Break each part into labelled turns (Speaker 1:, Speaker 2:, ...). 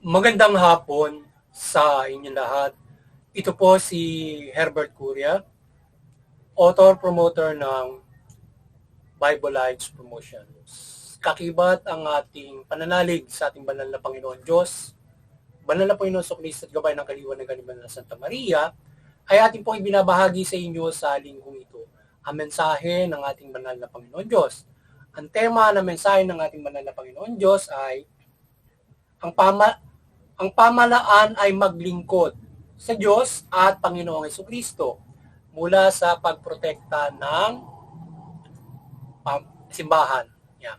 Speaker 1: Magandang hapon sa inyong lahat. Ito po si Herbert Curia, author-promoter ng Bible Lives Promotions. Kakibat ang ating pananalig sa ating banal na Panginoon Diyos, banal na Panginoon Kristo at gabay ng kaliwanagan ni Banal na Santa Maria, ay ating pong ibinabahagi sa inyo sa linggong ito. Ang mensahe ng ating banal na Panginoon Diyos. Ang tema ng mensahe ng ating banal na Panginoon Diyos ay ang pamalaan ay maglingkod sa Diyos at Panginoong Jesucristo mula sa pagprotekta ng simbahan. Yan.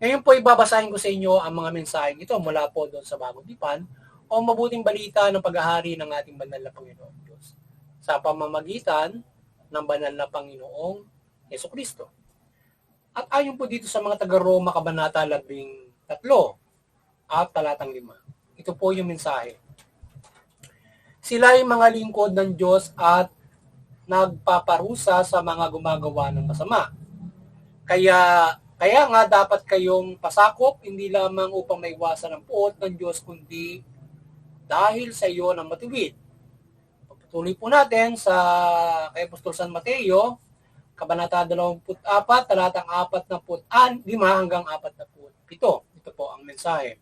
Speaker 1: Ngayon po ibabasahin ko sa inyo ang mga mensaheng ito mula po doon sa Bagong Tipan o mabuting balita ng paghahari ng ating banal na Panginoong Diyos sa pamamagitan ng banal na Panginoong Jesucristo. At ayon po dito sa mga taga-Roma Kabanata 13 at talatang 5. Ito po yung mensahe. Sila ay mga lingkod ng Diyos at nagpaparusa sa mga gumagawa ng masama. Kaya nga dapat kayong pasakop, hindi lamang upang maiwasan ang puot ng Diyos, kundi dahil sa iyo ng matuwid. Pagpatuloy po natin sa kay Apostol San Mateo, Kabanata 24, talatang 45 hanggang 47. Ito po ang mensahe.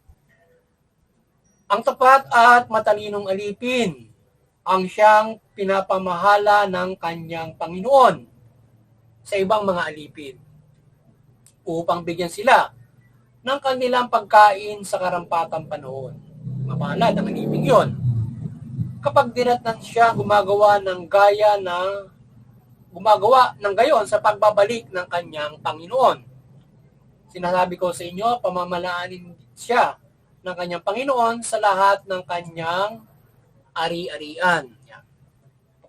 Speaker 1: Ang tapat at matalinong alipin ang siyang pinapamahala ng kanyang Panginoon sa ibang mga alipin upang bigyan sila ng kanilang pagkain sa karampatang panahon. Mapalad ang alipin yon. Kapag dinatnan siya gumagawa ng gayon sa pagbabalik ng kanyang Panginoon. Sinasabi ko sa inyo, pamamalaanin siya ng kanyang Panginoon sa lahat ng kanyang ari-arian. Yan.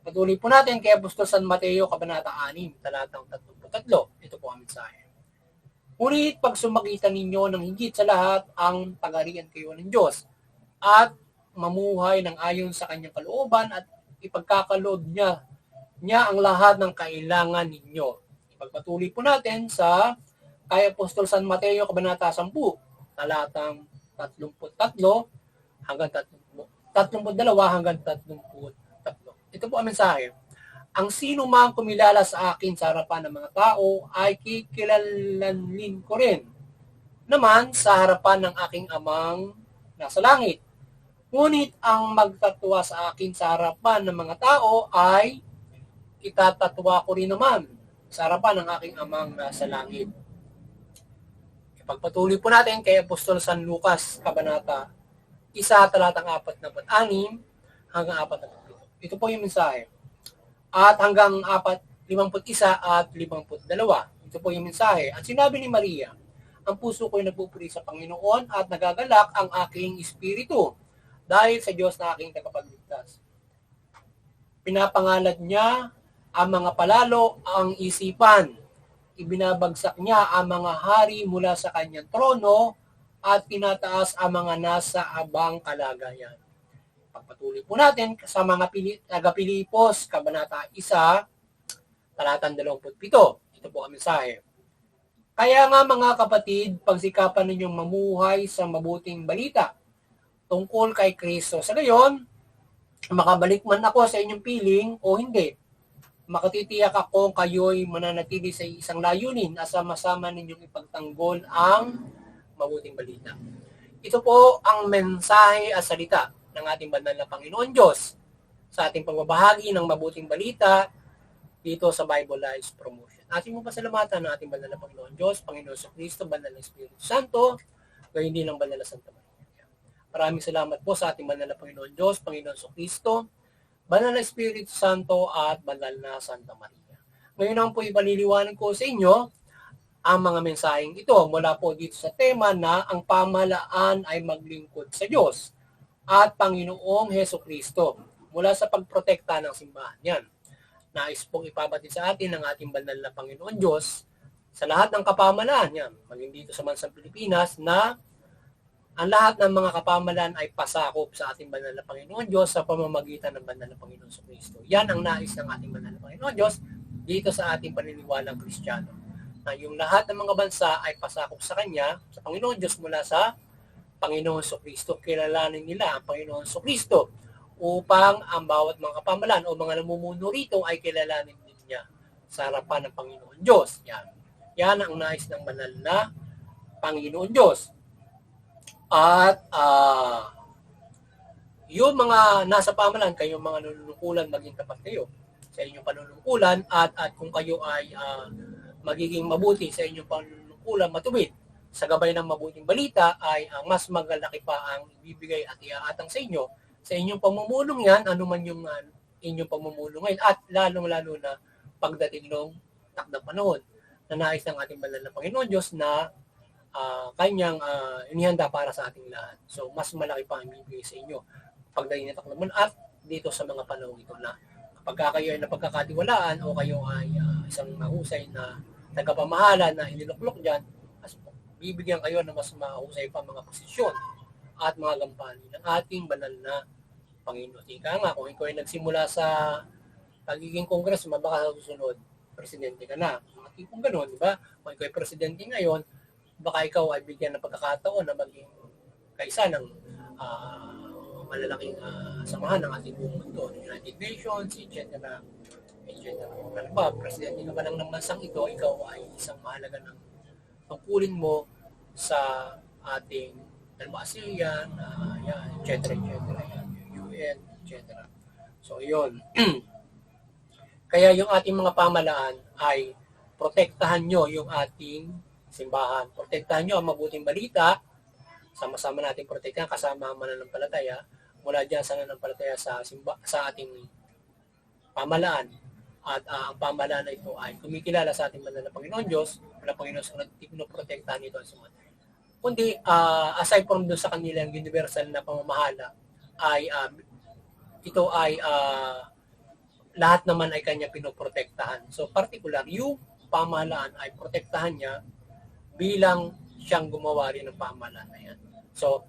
Speaker 1: Patuloy po natin kay Apostol San Mateo, Kabanata 6, talatang 33. Ito po ang mensahe. Ngunit pag sumakitan ninyo ng higit sa lahat ang pag-arian kayo ng Diyos at mamuhay ng ayon sa kanyang kalooban at ipagkakaloob niya ang lahat ng kailangan ninyo. Ipagpatuloy po natin sa kay Apostol San Mateo, Kabanata 10, talatang 33 hanggang 32 hanggang 33. Ito po ang mensahe. Ang sino mang kumilala sa akin sa harapan ng mga tao ay kikilalanlin ko rin naman sa harapan ng aking amang nasa langit. Ngunit ang magtatwa sa akin sa harapan ng mga tao ay itatatwa ko rin naman sa harapan ng aking amang nasa langit. Pagpatuloy po natin kay Apostol San Lucas, Kabanata 1, talatang 46 hanggang 47. Ito po yung mensahe. At hanggang 51 at 52. Ito po yung mensahe. At sinabi ni Maria, ang puso ko'y nagpupuri sa Panginoon at nagagalak ang aking espiritu dahil sa Diyos na aking tagapagligtas. Pinapangalad niya ang mga palalo ang isipan. Ibinabagsak niya ang mga hari mula sa kanyang trono at tinataas ang mga nasa abang kalagayan. Pagpatuloy po natin sa mga taga-Pilipos, Kabanata 1, talatang 27. Ito po ang mensahe. Kaya nga mga kapatid, pagsikapan ninyong mamuhay sa mabuting balita tungkol kay Kristo. Sa gayon, makabalik man ako sa inyong piling o hindi, makatitiyak ako kayo'y mananatili sa isang layunin at sama-sama ninyong ipagtanggol ang mabuting balita. Ito po ang mensahe at salita ng ating banal na Panginoon Diyos sa ating pagbabahagi ng mabuting balita dito sa Bible Lives Promotion. Ating mo pasalamatan ng ating banal na Panginoon Diyos, Panginoon Jesucristo, banal na Espiritu Santo, gayon din ang banal na Santa Maria. Maraming salamat po sa ating banal na Panginoon Diyos, Panginoon Jesucristo, banal na Espiritu Santo at banal na Santa Maria. Ngayon naman po ipaliliwanag ko sa inyo ang mga mensaheng ito mula po dito sa tema na ang pamahalaan ay maglingkod sa Diyos at Panginoong Jesucristo mula sa pagprotekta ng simbahan. Yan. Nais pong ipabatid sa atin ng ating banal na Panginoon Diyos sa lahat ng kapamahalaan yan, maging dito sa bansang Pilipinas, na ang lahat ng mga kapamahalaan ay pasakop sa ating banal na Panginoon Diyos sa pamamagitan ng banal na Panginoon Jesucristo. Yan ang nais ng ating banal na Panginoon Diyos dito sa ating paniniwalang Kristiyano. Na yung lahat ng mga bansa ay pasakop sa Kanya, sa Panginoon Diyos mula sa Panginoon Kristo. Kilalanin nila ang Panginoon Kristo upang ang bawat mga kapamalan o mga namumuno rito ay kilalanin din niya sa harapan ng Panginoon Diyos. Yan ang nais ng banal na Panginoon Diyos. At yung mga nasa pamalan, kayong mga nanunungkulan, maging tapat kayo sa inyong panunungkulan at kung kayo ay magiging mabuti sa inyong panunungkulan, matuwid sa gabay ng mabuting balita, ay mas magalaki pa ang ibibigay at iaatang sa inyo sa inyong pamumulong yan, anuman yung inyong pamumulong ngayon, at lalong-lalo na pagdating ng takdang panahon na nais ng ating banal na Panginoon Diyos na kanyang inihanda para sa ating lahat. So, mas malaki pa ang ibibigay sa inyo pagdating ng takdang panahon at dito sa mga panahon ito na kapag kayo ay napagkakatiwalaan o kayo ay isang mahusay na tagapamahala na iniluklok dyan, mas bibigyan kayo ng mas mahusay pa mga posisyon at mga gampanin ng ating banal na Panginoon. Ika nga, kung ikaw ay nagsimula sa pagiging kongresman, baka sa susunod, presidente ka na. Kung gano'n, di ba? Kung ikaw ay presidente ngayon, baka ikaw ay bigyan ng pagkakataon na maging kaisa ng malalaking samahan ng ating buong mundo, United Nations, etc. Ano ba, presidente ka ba ng bansang ito, ikaw ay isang mahalaga ng tungkulin mo sa ating ASEAN, etc., UN, etc. So, yun. Kaya yung ating mga pamalaan ay protektahan nyo yung ating simbahan. Protektahan nyo ang mabuting balita. Sama-sama natin protektahan kasama ang mananampalataya. Mula dyan sa mananampalataya sa ating pamalaan. At ang pamalaan na ito ay kumikilala sa ating banal na Panginoon Diyos, na Panginoon sa pinoprotektahan ito sa mga. Kundi aside from doon sa kanilang universal na pamamahala, ay ito ay lahat naman ay kanya pinoprotektahan. So particular, yung pamahalaan ay protektahan niya bilang siyang gumawa rin ng pamahalaan na yan. So,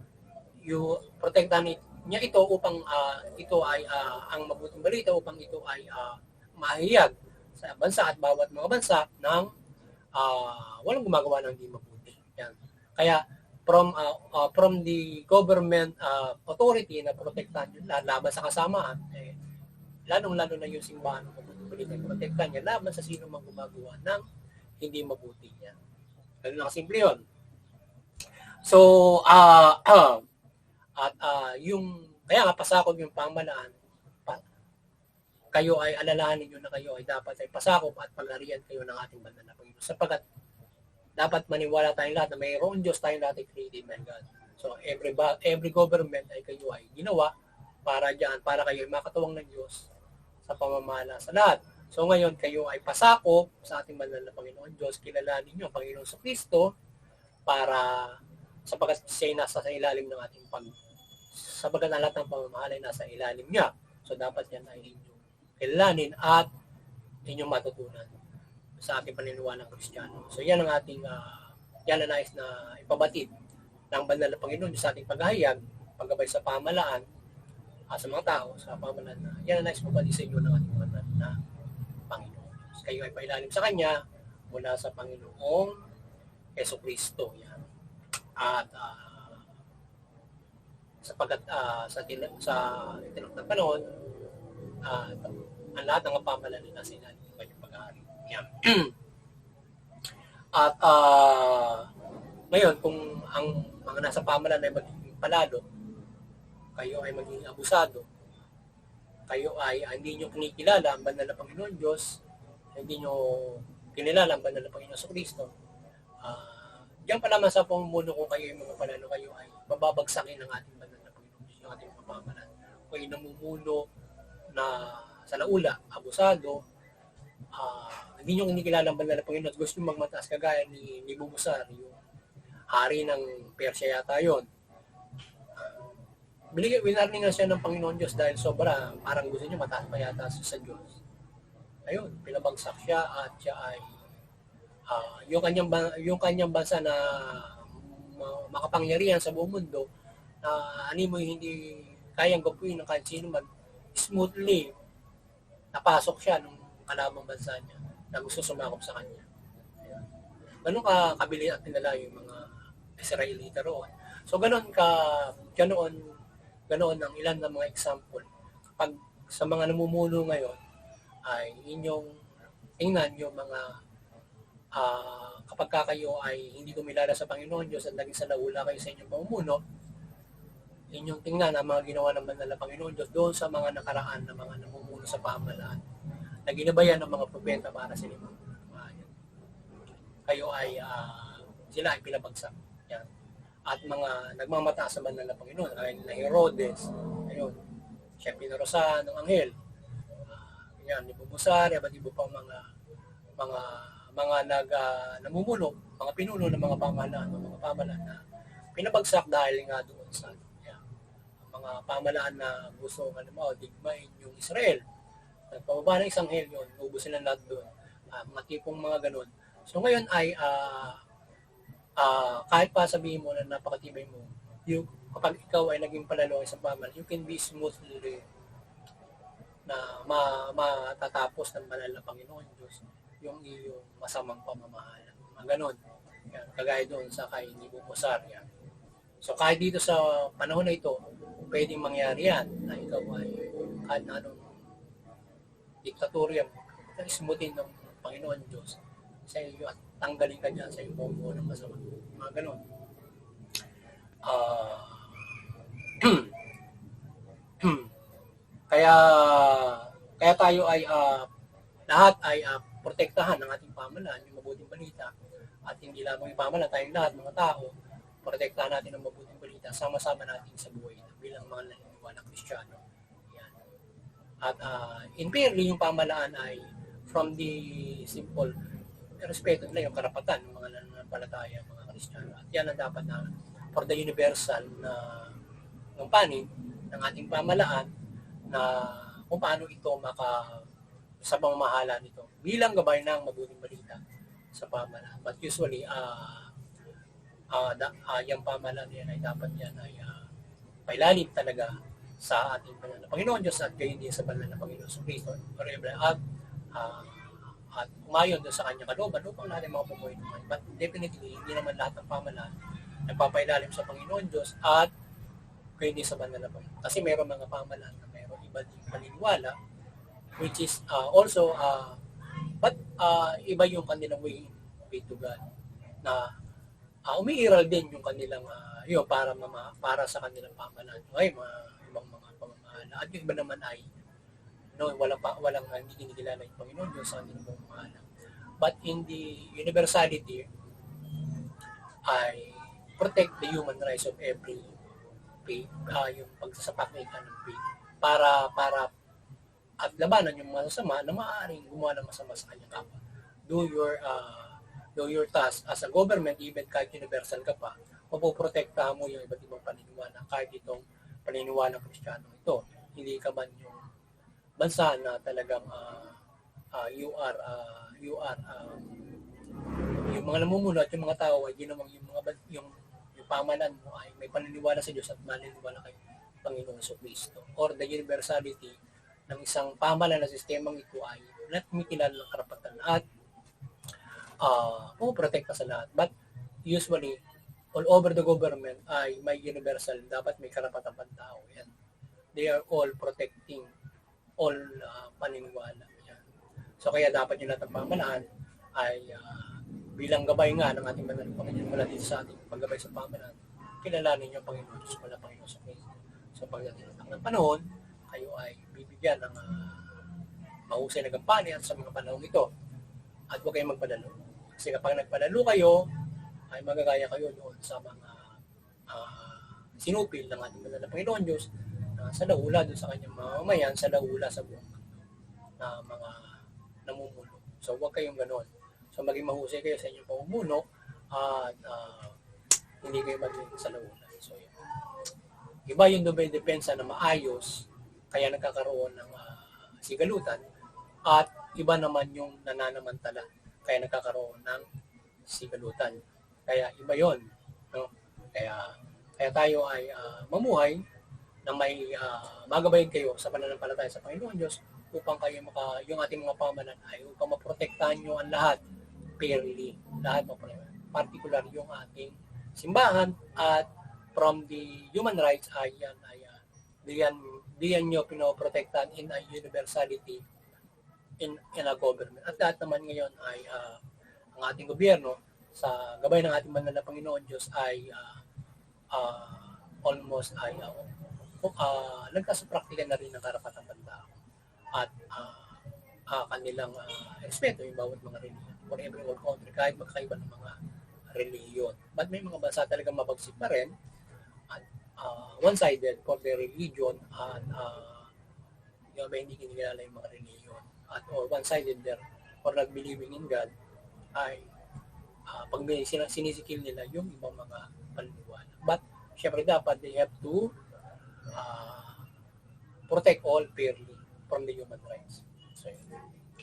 Speaker 1: yung protektahan niya ito upang ito ay ang mabuting balita, upang ito ay mahiyag sa bansa at bawat mga bansa ng walang gumagawa ng di mabuti. Yan. Kaya from the government authority na protektahan yun laban sa kasamaan, lalong-lalo na yung simbahan ng mabuting balita, protektahan niya laban sa sino mang gumagawa ng hindi mabuti niya. Ganun lang simple yun. So, yung, kaya nga pasakop yung pamalaan, kayo ay alalahanin nyo na kayo ay dapat ay pasakop at pag-arian kayo ng ating banal na Panginoon. Sapagat dapat maniwala tayong lahat na mayroong Diyos tayong lahat ay created by God. So, every government ay kayo ay ginawa para dyan, para kayo ay makatawang ng Diyos sa pamamahala sa lahat. So, ngayon kayo ay pasakop sa ating banal na Panginoon Diyos. Kilalanin nyo ang Panginoon sa Kristo para sapagat siya ay nasa sa ilalim ng ating sapagat ang lahat ng pamamahala ay nasa ilalim niya. So, dapat yan ay inyong kilalanin at inyong matutunan sa ating paniniwalang Kristiyano. So yan ang ating yan ang nais na ipabatid ng banal na Panginoon sa ating paghahayag, paggabay sa pamahalaan sa mga tao, sa pamahalaan na yan ang nais ipabatid sa inyo ng ating banal na Panginoon. So, kayo ay pailalim sa Kanya mula sa Panginoong Jesucristo. Yan. At sapagat sa tinag na panahon, ang lahat ng pamahalaan na nasa ilalim ng kanyang pag-aari. Yan. At ngayon, kung ang mga nasa pamahalaan ay magiging palalo, kayo ay magiging abusado, kayo ay hindi nyo kinikilala ang banal na Panginoon Diyos, hindi nyo kinilala ang banal na Panginoon sa Kristo, diyan pa lamang sa pamumuno kung kayo ay mga palalo, kayo ay mababagsakin ng ating banal na Panginoon Diyos, yung ating pamahalaan. Kung kayo namumuno na sa laula, abusado, hindi nyo kinikilala ang banal na Panginoon at gusto nyo magmataas kagaya ni Nebukadnesar, yung hari ng Persia yata yun. Winarningan siya ng Panginoon Diyos dahil sobra, parang gusto niya mataas pa yata sa Diyos. Ayun, pinabagsak siya at siya ay yung kanyang bansa na makapangyarihan sa buong mundo na animoy hindi kayang gawin ng kahit sino man, smoothly napasok siya nung kalabang bansa niya na gusto sumakop sa kanya. Ganun kabili at tinala yung mga Israelita roon. So ganoon ang ilan ng mga example. Pag sa mga namumuno ngayon ay inyong tingnan yung mga kapag kayo ay hindi kumilala sa Panginoon Diyos at naging salaula kayo sa inyong pamumuno, inyong tingnan ang mga ginawa ng banal na Panginoon Diyos doon sa mga nakaraan na mga namumuno sa pamahalaan na ginabayan ng mga propeta para sa inyong kayo ay sila ay pinabagsak. Yan. At mga nagmamataas sa banal na Panginoon, ay na Herodes, ayun, siya pinarusahan ng anghel. Yan, Nebukadnesar, iba't iba pang mga namumuno, mga pinuno ng mga pamahalaan na pinabagsak dahil nga doon sa mga pamahalaan na gusto digmain yung Israel. Nagpababa ng isang anghel yun, ubos sila lahat doon. Mga tipong mga ganun. So ngayon ay kahit pa sabihin mo na napakatibay mo, kapag ikaw ay naging palalo sa pamahalaan, you can be smoothly na matatapos ng banal na Panginoon Diyos yung iyong masamang pamamahala. Mga ganon. Yan, kagaya doon sa kay Nebukadnesar. Yan. So kahit dito sa panahon na ito, pwedeng mangyari yan na ikaw ay kahit anong diktatorya na ismutin ng Panginoon Diyos sa iyo at tanggalin ka dyan sa iyong pamumuno ng masama. Mga ganon. Kaya tayo ay lahat ay protektahan ng ating pamahalaan, yung mabuting balita, at hindi lamang yung pamahalaan, tayong lahat, mga tao, protektahan natin ang mabuting balita, sama-sama natin sa buhay bilang mga naniniwala Kristiyano. Yan. At in fairly, yung pamahalaan ay from the simple respeto nila yung karapatan ng mga nananampalataya, mga Kristiyano. At yan ang dapat na for the universal na ng panig ng ating pamahalaan na kung paano ito sa pamamahala nito bilang gabay ng mabuting balita sa pamahalaan. But usually, yung pamahalaan yan ay dapat yan ay pailalim talaga sa ating banal na Panginoon Diyos at gayon din sa banal na Panginoon sa Kristo. At umayon doon sa kanyang kalooban upang natin mga pumuhay naman. But definitely, hindi naman lahat ng pamahalaan nagpapailalim sa Panginoon Diyos at gayon din sa banal na Panginoon. Kasi mayroong mga pamahalaan na mayroong iba din paniniwala which is also but iba yung kanilang way to God na umiiral din yung kanilang para sa kanilang pamahalaan. Ay mga ibang mga pamamahala at yung iba naman ay walang hindi kinikilala yung Panginoon Diyos sa kanilang pamamahala. But in the universality I protect the human rights of every faith, yung pagsasapakita ng faith para at labanan yung masama na maaaring gumawa ng masama sa kanyang kapwa. Do your task as a government, even kahit universal ka pa, mapoprotektahan mo yung iba't ibang paniniwala kahit itong paniniwala ng Kristiyano ito. Hindi ka man yung bansa na talagang you are yung mga namumuno at yung mga tao ay ginamang yung pamahalaan mo ay may paniniwala sa Diyos at maniniwala kay Panginoon sa Kristo. Or the universality ng isang pamahalaan na sistemang ito ay kumikilala ng karapatan at pumoprotekta sa lahat. But usually, all over the government ay may universal, dapat may karapatan pang tao. Yan. They are all protecting all paniniwala. Yan. So kaya dapat yung lahat ng pamahalaan ay bilang gabay nga ng ating banal na Panginoon mula dito sa ating paggabay sa pamahalaan, kilalanin yung Panginoon Diyos mula Panginoon sa Kristo. So pagdating ng panahon, kayo ay bibigyan ng mahusay na gampani at sa mga panahon ito. At huwag kayong magpadalo. Kasi kapag nagpadalo kayo, ay magagaya kayo doon sa mga sinupil ng ating banal na Panginoon Diyos na sa laula doon sa kanyang mamamayan, sa laula sa buong na mga namumuno. So huwag kayong ganoon. So maging mahusay kayo sa inyong pamumuno at hindi kayo maging sa laula. So yun. Iba yung dumidepensa na maayos kaya nagkakaroon ng sigalutan at iba naman yung nananamantala kaya nagkakaroon ng sigalutan. Kaya iba yon, no? Kaya tayo ay mamuhay na may magabayan kayo sa pananampalataya sa Panginoon Diyos upang kayo yung ating mga pamahalaan ay upang maprotektahan nyo ang lahat fairly, lahat particular yung ating simbahan at from the human rights ay diyan nyo pinoprotektahan in a universality in a government. At lahat naman ngayon ay ang ating gobyerno sa gabay ng ating banal na Panginoon Diyos ay almost ay nagkasapraktika na rin ng karapatang tao at kanilang respeto yung bawat mga reliyon for every country kahit magkaiba ng mga reliyon. But may mga bansa talagang mabagsik pa rin at one-sided for their religion at hindi kinilala yung mga reliyon at or one-sided there or nag-believing in God ay pag sinisikil nila yung ibang mga paniniwala. But syempre dapat they have to protect all fairly from the human rights. So,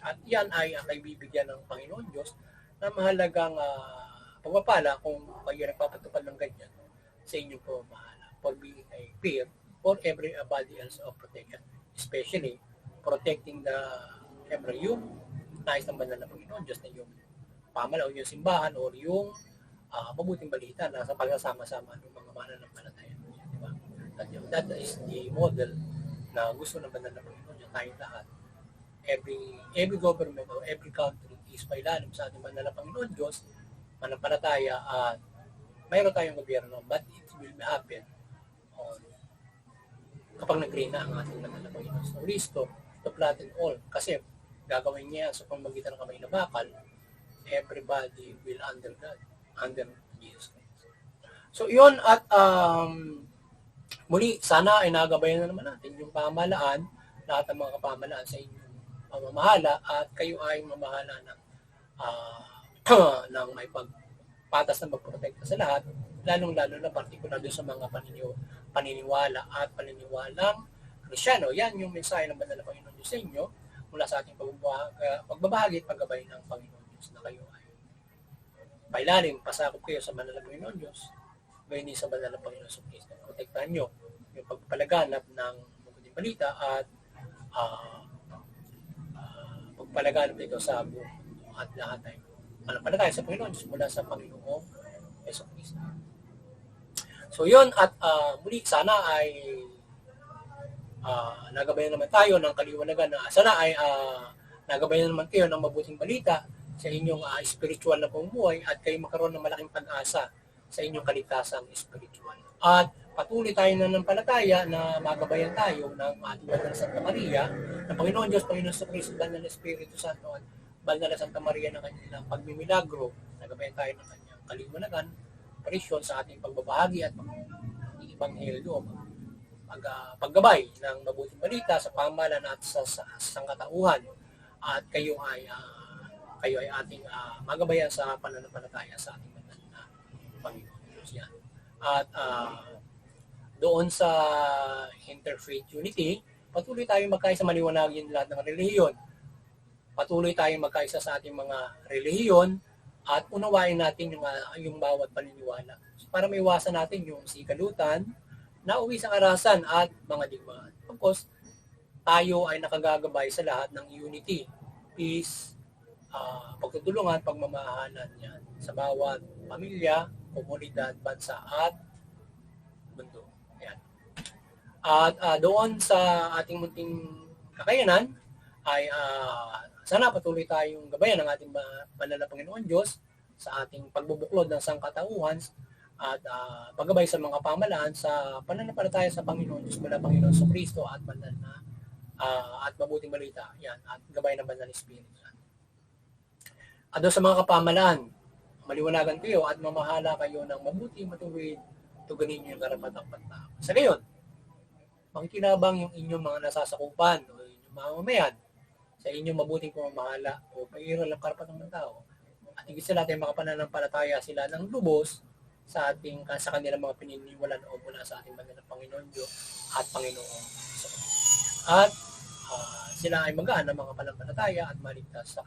Speaker 1: at yan ay bibigyan ng Panginoon Diyos na mahalagang pagpapala kung kayo nagpapatupad ng ganyan sa inyong pamamahala for being a peer for everybody else of protection, especially protecting yung nais ng banal na Panginoon Diyos na yung pamala o yung simbahan o yung mabuting balita na sa pagsasama-sama ng mga mananampalataya. Diba? That is the model na gusto ng banal na Panginoon Diyos tayong lahat. Every government or every country is pailalim sa ating banal na Panginoon Diyos, manampalataya at mayroon tayong gobyerno, but it will happen kapag nag-reign na ang ating banal na Panginoon sa Kristo to flatten all. Kasi gagawin niya sa pamamagitan ng kamay na bakal, everybody will under God, under Jesus Christ. So yun at muli, sana ay nagabayan na naman natin yung pamahalaan, lahat ng mga kapamahalaan sa inyong pamamahala at kayo ay mamahala ng may pagpatas na magprotekta sa lahat, lalong-lalo na partikular doon sa mga paniniwala at paniniwalang Kristyano. Yan yung mensahe ng banal na Panginoon Diyos sa inyo mula sa ating pagbabahagi at paggabay ng Panginoon Diyos na kayo ay pailalim, pasakop kayo sa banal na Panginoon Diyos, gayon din sa banal na Panginoon sa Kristo. Protektahan nyo yung pagpalaganap ng mabuting balita at pagpalaganap dito sa buong at lahat ay manampalataya sa Panginoon Diyos mula sa Panginoong Yesu Cristo. So yun at muli sana ay nagabayan naman tayo ng kaliwanagan na sana ay nagabayan naman kayo ng mabuting balita sa inyong spiritual na pamumuhay at kayo magkaroon ng malaking pag-asa sa inyong kaligtasang spiritual. At patuloy tayo na ng palataya na magabayan tayo ng ating Banal na Santa Maria, ng Panginoon Diyos, Panginoon sa Kristo, Banal na Espiritu Santo, at Banal na Santa Maria ng kanyang pagmimilagro. Nagabayan tayo ng kanyang kaliwanagan, parisyon sa ating pagbabahagi at pag-ibanghelyo, paggabay ng mabuting balita sa pamahalaan at sa sangkatauhan. At kayo ay ating magabayan sa pananampalataya sa ating banal na Panginoon Diyos. Yan. At doon sa interfaith unity, patuloy tayong magkaisa maliwanagin lahat ng relihiyon. Patuloy tayong magkaisa sa ating mga relihiyon at unawain natin yung bawat paniniwala. So, para maiwasan natin yung sikalutan, nauwi sa karahasan at mga digmaan. Of course, tayo ay nakagagabay sa lahat ng unity, peace, pagtutulungan, pagmamahalan yan sa bawat pamilya, komunidad, bansa at mundo. Yan. At doon sa ating munting kakayanan ay sana patuloy tayong gabayan ng ating banal na Panginoon Diyos sa ating pagbubuklod ng sangkatauhan at paggabay sa mga pamahalaan sa pananampalataya sa Panginoon Diyos mula Panginoon sa Kristo at banal na at mabuting balita. Yan, at gabay ng banal na Espiritu. At doon sa mga kapamahalaan, maliwanagan kayo at mamahala kayo ng mabuti, matuwid, tugunin niyo yung karapatang pantao. Sa gayon, makikinabang yung inyong mga nasasakupan o inyong mamamayan sa inyong mabuting pamamahala o pag-iral ng karapatang pantao. At higit sa lahat ay makapananampalataya sila ng lubos sa kanilang mga pininiwalaan o mula sa ating banal na Panginoon Diyos at Panginoon. At sila ay magaan ng mga panampalataya at maligtas sa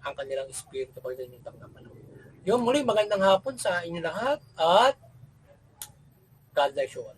Speaker 1: ang kanilang espiritu pagdating ng takdang panahon. Yung muli, magandang hapon sa inyo lahat at God bless you all.